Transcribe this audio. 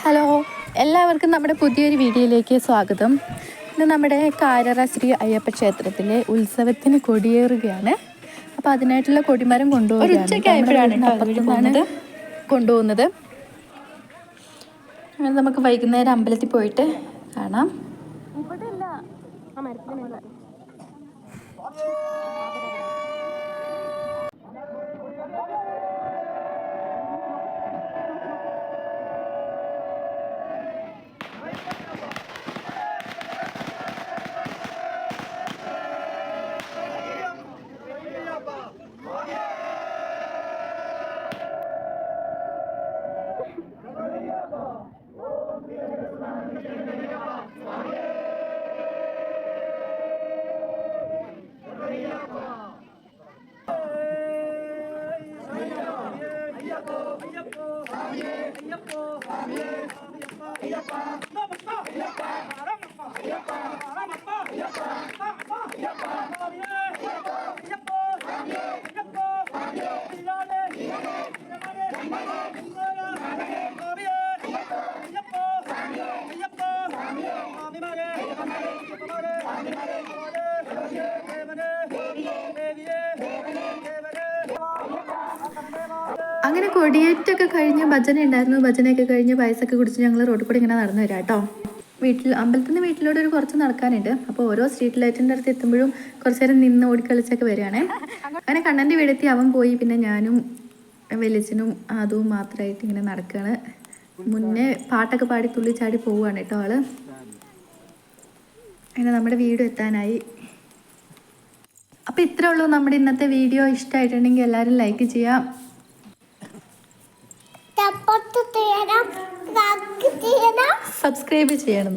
Hello, എല്ലാവർക്കും നമ്മുടെ പുതിയൊരു വീഡിയോയിലേക്ക് സ്വാഗതം. ഇന്ന് നമ്മുടെ കാരറ ശ്രീ അയ്യപ്പ ക്ഷേത്രത്തിലെ ഉത്സവത്തിന് കൊടിയേറുകയാണ്. അപ്പോൾ അതിനായിട്ടുള്ള കൊടിമരം കൊണ്ടുപോവുകയാണ്. കൊണ്ടുപോകുന്നത് അങ്ങനെ നമുക്ക് വൈകുന്നേരം അമ്പലത്തിൽ പോയിട്ട് കാണാം. അങ്ങനെ കൊടിയേറ്റൊക്കെ കഴിഞ്ഞ് ഭജന ഉണ്ടായിരുന്നു. ഭജനയൊക്കെ കഴിഞ്ഞ് പായസമൊക്കെ കുടിച്ച് ഞങ്ങൾ റോഡിൽ കൂടി ഇങ്ങനെ നടന്നു വരാം കേട്ടോ. അമ്പലത്തിൽ നിന്ന് വീട്ടിലൂടെ ഒരു കുറച്ച് നടക്കാനുണ്ട്. അപ്പോൾ ഓരോ സ്ട്രീറ്റ് ലൈറ്റിൻ്റെ അടുത്ത് എത്തുമ്പോഴും കുറച്ച് നേരം നിന്ന് ഓടിക്കളിച്ചൊക്കെ വരികയാണ്. അങ്ങനെ കണ്ണൻ്റെ വീടെത്തി അവൻ പോയി. പിന്നെ ഞാനും വലിയച്ഛനും അതും മാത്രമായിട്ട് ഇങ്ങനെ നടക്കുകയാണ്. മുന്നേ പാട്ടൊക്കെ പാടി തുള്ളി ചാടി പോവുകയാണ് കേട്ടോ ആള്. അങ്ങനെ നമ്മുടെ വീട് എത്താനായി. അപ്പോൾ ഇത്രേ ഉള്ളൂ നമ്മുടെ ഇന്നത്തെ വീഡിയോ. ഇഷ്ടമായിട്ടുണ്ടെങ്കിൽ എല്ലാവരും ലൈക്ക് ചെയ്യാം, സബ്സ്ക്രൈബ് ചെയ്യണം.